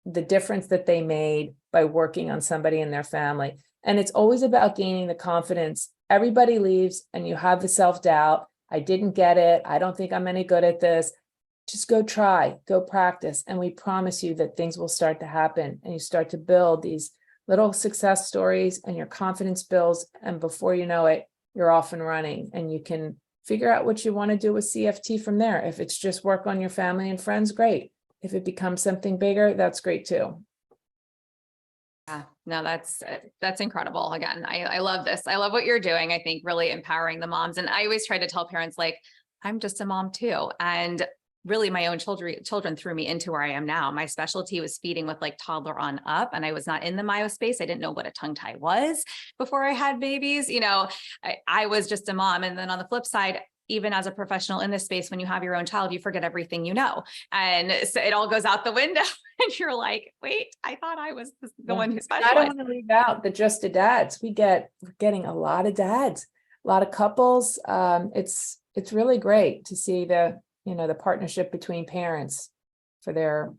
the difference that they made by working on somebody in their family. And it's always about gaining the confidence. Everybody leaves and you have the self-doubt. I didn't get it. I don't think I'm any good at this. Just go try, go practice. And we promise you that things will start to happen, and you start to build these little success stories, and your confidence builds. And before you know it, you're off and running, and you can figure out what you want to do with CFT from there. If it's just work on your family and friends, great. If it becomes something bigger, that's great too. Yeah, no, that's incredible. Again, I love this. I love what you're doing. I think really empowering the moms. And I always try to tell parents, like, I'm just a mom too. And really my own children threw me into where I am now. My specialty was feeding with like toddler on up, and I was not in the myo space. I didn't know what a tongue tie was before I had babies. I was just a mom. And then on the flip side, even as a professional in this space, when you have your own child, you forget everything you know. And so it all goes out the window and you're like, wait, I thought I was the one who specialized. I don't want to leave out the Just a Dads. We're getting a lot of dads, a lot of couples. It's really great to see the partnership between parents for their.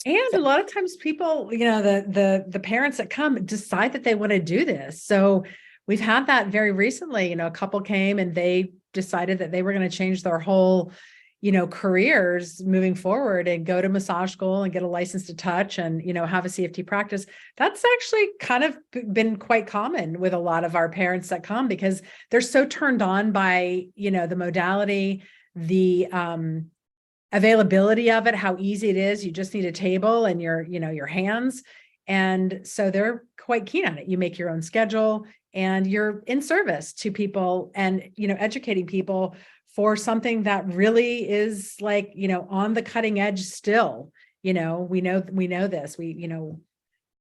And a lot of times people, the parents that come decide that they want to do this. So we've had that very recently. A couple came and they decided that they were going to change their whole, careers moving forward and go to massage school and get a license to touch and, have a CFT practice. That's actually kind of been quite common with a lot of our parents that come, because they're so turned on by, the modality, the availability of it, how easy it is. You just need a table and your hands. And so they're quite keen on it. You make your own schedule and you're in service to people and, educating people for something that really is like, on the cutting edge still. We know this, the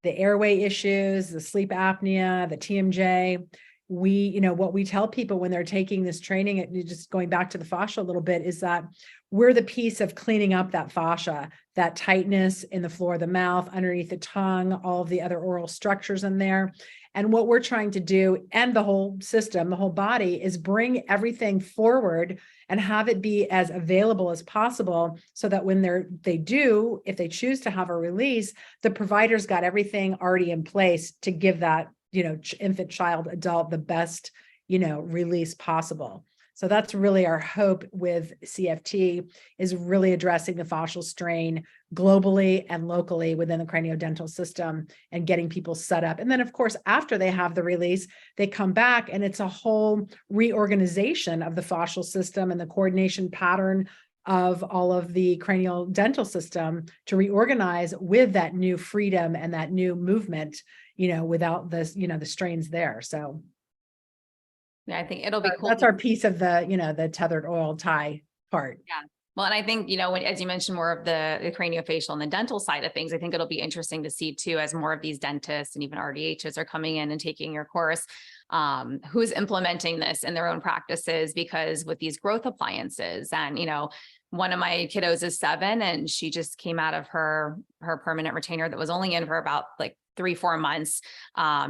airway issues, the sleep apnea, the TMJ. what we tell people when they're taking this training, just going back to the fascia a little bit, is that we're the piece of cleaning up that fascia, that tightness in the floor of the mouth, underneath the tongue, all of the other oral structures in there. And what we're trying to do, and the whole system, the whole body, is bring everything forward and have it be as available as possible, so that when if they choose to have a release, the provider's got everything already in place to give that, infant, child, adult, the best, release possible. So that's really our hope with CFT, is really addressing the fascial strain globally and locally within the craniodental system and getting people set up. And then, of course, after they have the release, they come back and it's a whole reorganization of the fascial system and the coordination pattern of all of the cranial dental system to reorganize with that new freedom and that new movement, without this, the strains there. So yeah, I think it'll be cool. That's our piece of the, the tethered oil tie part. Yeah. Well, and I think, as you mentioned, more of the craniofacial and the dental side of things, I think it'll be interesting to see too, as more of these dentists and even RDHs are coming in and taking your course, who's implementing this in their own practices, because with these growth appliances and, one of my kiddos is 7 and she just came out of her permanent retainer that was only in for about like 3-4 months,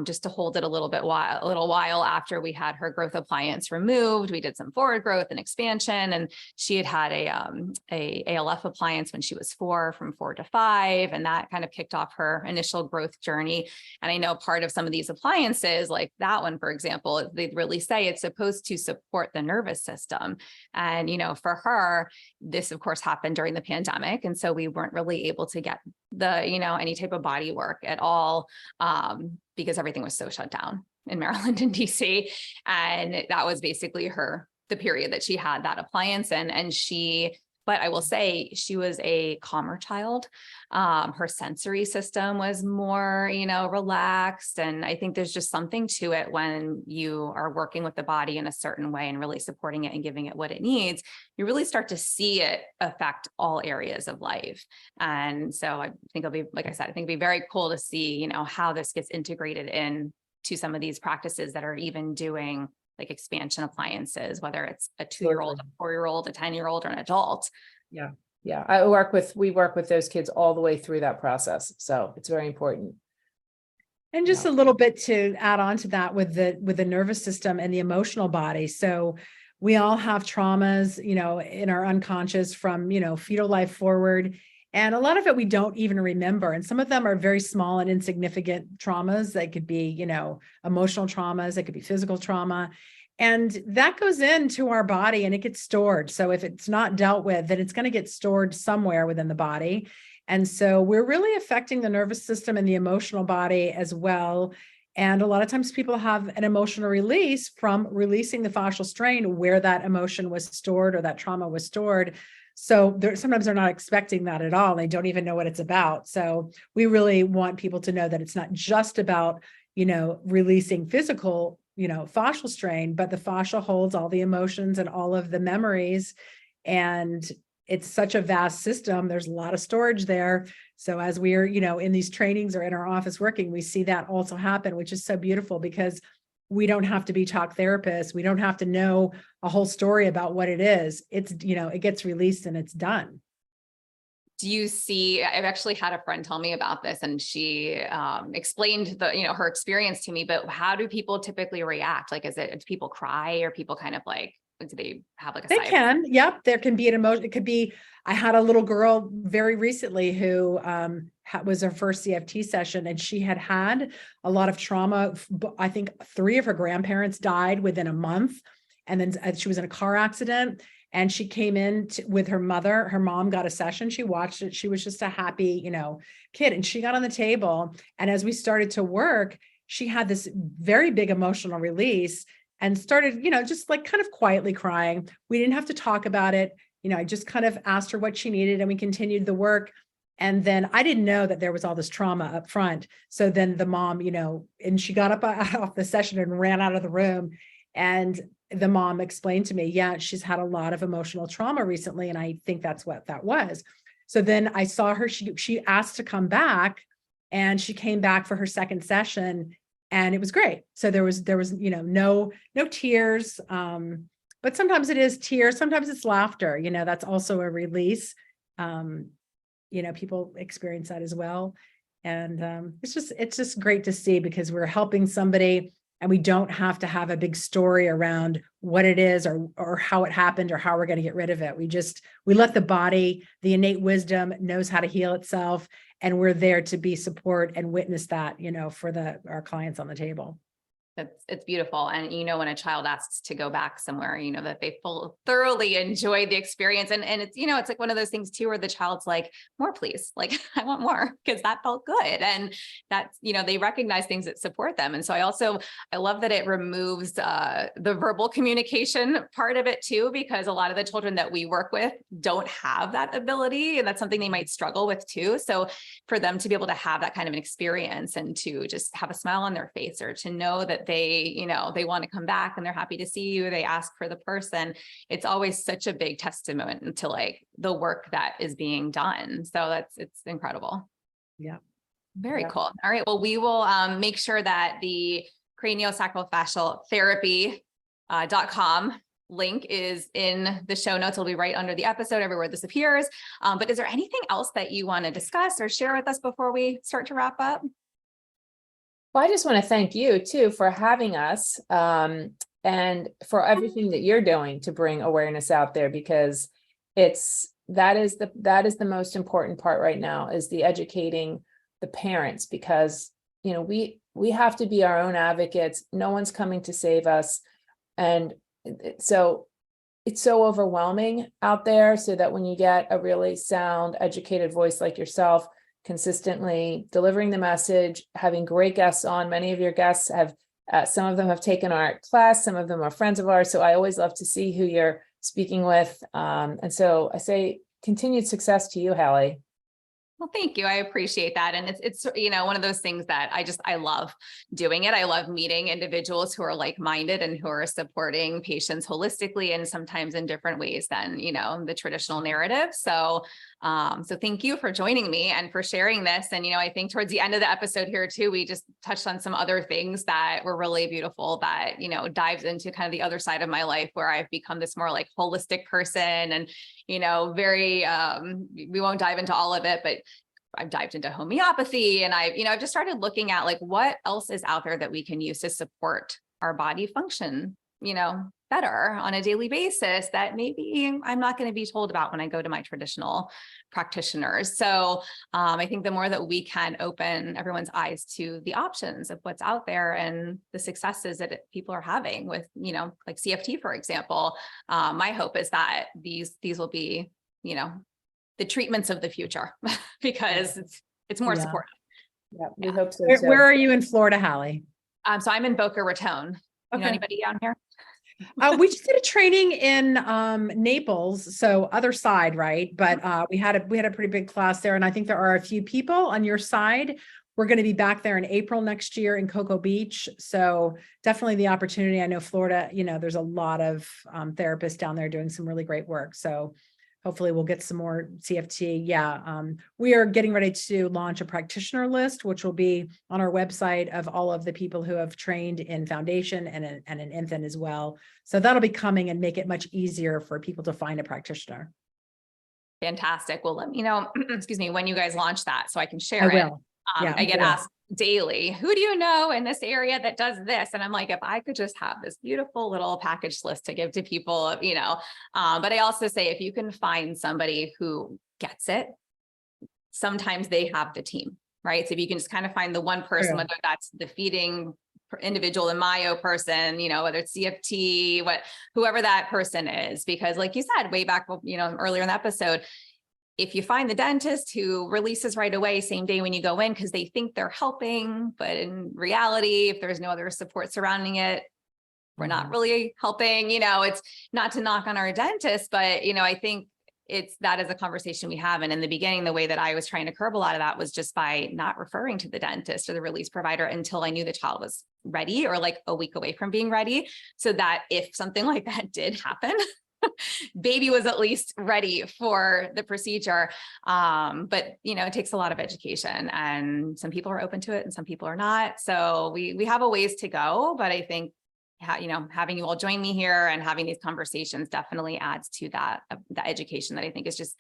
just to hold it a little while after we had her growth appliance removed. We did some forward growth and expansion, and she had a ALF appliance when she was 4, from 4 to 5, and that kind of kicked off her initial growth journey. And I know part of some of these appliances, like that one, for example, they really say it's supposed to support the nervous system. And, for her, this of course happened during the pandemic. And so we weren't really able to get any type of body work at all, because everything was so shut down in Maryland and DC. And that was basically the period that she had that appliance in. But I will say she was a calmer child. Her sensory system was more, relaxed. And I think there's just something to it when you are working with the body in a certain way and really supporting it and giving it what it needs. You really start to see it affect all areas of life. And so I think it'll be, like I said, I think it'll be very cool to see, how this gets integrated in to some of these practices that are even doing like expansion appliances, whether it's a 2-year-old, a 4-year-old, a 10-year-old, or an adult. Yeah. We work with those kids all the way through that process. So it's very important. And just a little bit to add on to that with the nervous system and the emotional body. So we all have traumas, in our unconscious from, fetal life forward. And a lot of it we don't even remember. And some of them are very small and insignificant traumas. They could be, emotional traumas. They could be physical trauma. And that goes into our body and it gets stored. So if it's not dealt with, then it's going to get stored somewhere within the body. And so we're really affecting the nervous system and the emotional body as well. And a lot of times people have an emotional release from releasing the fascial strain where that emotion was stored or that trauma was stored. So sometimes they're not expecting that at all. They don't even know what it's about. So we really want people to know that it's not just about, releasing physical, fascial strain, but the fascia holds all the emotions and all of the memories. And it's such a vast system. There's a lot of storage there. So as we're, in these trainings or in our office working, we see that also happen, which is so beautiful because we don't have to be talk therapists. We don't have to know a whole story about what it is. It's, it gets released and it's done. Do you see, I've actually had a friend tell me about this and she explained her experience to me, but how do people typically react? Like, do people cry or people kind of like, do they have like a They can, yep. There can be an emotion. It could be, I had a little girl very recently who was her first CFT session and she had a lot of trauma. I think 3 of her grandparents died within a month. And then she was in a car accident and she came in with her mother. Her mom got a session. She watched it. She was just a happy, kid. And she got on the table. And as we started to work, she had this very big emotional release and started, just like kind of quietly crying. We didn't have to talk about it. I just kind of asked her what she needed and we continued the work. And then I didn't know that there was all this trauma up front. So then the mom, and she got up off the session and ran out of the room. And the mom explained to me, yeah, she's had a lot of emotional trauma recently. And I think that's what that was. So then I saw her, she asked to come back and she came back for her second session. and it was great. So there was, no tears. But sometimes it is tears, sometimes it's laughter, that's also a release. People experience that as well. And it's just great to see, because we're helping somebody, and we don't have to have a big story around what it is or how it happened or how we're going to get rid of it. We let the body, the innate wisdom knows how to heal itself. And we're there to be support and witness that, for our clients on the table. It's beautiful. And, when a child asks to go back somewhere, that they thoroughly enjoyed the experience. And it's, it's like one of those things too, where the child's like, more, please. Like, I want more, because that felt good. And that's, they recognize things that support them. And so I love that it removes the verbal communication part of it too, because a lot of the children that we work with don't have that ability. And that's something they might struggle with too. So for them to be able to have that kind of an experience and to just have a smile on their face, or to know that they want to come back and they're happy to see you, they ask for the person, it's always such a big testament to like the work that is being done. So it's incredible. Yeah. Very cool. All right. Well, we will make sure that the craniosacral fascial therapy.com link is in the show notes. It'll be right under the episode, everywhere this appears. But is there anything else that you want to discuss or share with us before we start to wrap up? Well, I just want to thank you too for having us, and for everything that you're doing to bring awareness out there, because that is the most important part right now, is the educating the parents, because we have to be our own advocates. No one's coming to save us, and so it's so overwhelming out there. So that when you get a really sound, educated voice like yourself, consistently delivering the message, having great guests on. Many of your guests have, some of them have taken our class, some of them are friends of ours. So I always love to see who you're speaking with. And so I say continued success to you, Hallie. Well, thank you. I appreciate that. And it's one of those things that I love doing it. I love meeting individuals who are like-minded and who are supporting patients holistically, and sometimes in different ways than, the traditional narrative. So thank you for joining me and for sharing this. And, I think towards the end of the episode here too, we just touched on some other things that were really beautiful that, dives into kind of the other side of my life, where I've become this more like holistic person and, very, we won't dive into all of it, but I've dived into homeopathy, and I've just started looking at like what else is out there that we can use to support our body function, better on a daily basis, that maybe I'm not going to be told about when I go to my traditional practitioners. So I think the more that we can open everyone's eyes to the options of what's out there and the successes that people are having with, like CFT, for example, my hope is that these will be, the treatments of the future, because it's more supportive. Yeah, we hope so. Where are you in Florida, Hallie? So I'm in Boca Raton. You know anybody down here? We just did a training in Naples, so other side, right? But we had a pretty big class there, and I think there are a few people on your side. We're going to be back there in April next year in Cocoa Beach, so definitely the opportunity. I know Florida, there's a lot of therapists down there doing some really great work. So hopefully we'll get some more CFT. Yeah. We are getting ready to launch a practitioner list, which will be on our website, of all of the people who have trained in foundation and in infant as well. So that'll be coming and make it much easier for people to find a practitioner. Fantastic. Well, let me know, excuse me, when you guys launch that so I can share I will. it. I get asked daily, who do you know in this area that does this? And I'm like, if I could just have this beautiful little package list to give to people, but I also say, if you can find somebody who gets it, sometimes they have the team, right? So if you can just kind of find the one person, whether that's the feeding individual, the myo person, whether it's CFT, whoever that person is, because like you said, way back, earlier in the episode, if you find the dentist who releases right away, same day when you go in, because they think they're helping, but in reality, if there's no other support surrounding it, we're not really helping. It's not to knock on our dentist, but, I think that is a conversation we have. And in the beginning, the way that I was trying to curb a lot of that was just by not referring to the dentist or the release provider until I knew the child was ready, or like a week away from being ready, so that if something like that did happen, baby was at least ready for the procedure. But it takes a lot of education, and some people are open to it and some people are not. So we have a ways to go, but I think having you all join me here and having these conversations definitely adds to that education that I think is just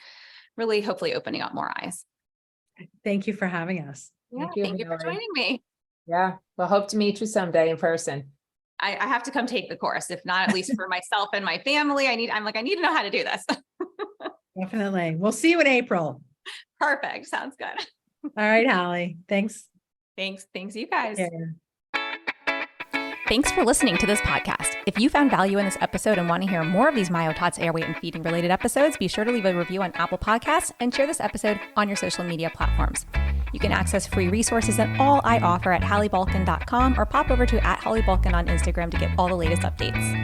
really hopefully opening up more eyes. Thank you for having us. Yeah, thank you for joining me. Yeah, we'll hope to meet you someday in person. I have to come take the course, if not at least for myself and my family. I need to know how to do this. Definitely. We'll see you in April. Perfect. Sounds good. All right, Holly. Thanks. Thanks, you guys. Yeah. Thanks for listening to this podcast. If you found value in this episode and want to hear more of these MyoTots airway and feeding related episodes, be sure to leave a review on Apple Podcasts and share this episode on your social media platforms. You can access free resources and all I offer at HallieBalkin.com or pop over to @HallieBalkin on Instagram to get all the latest updates.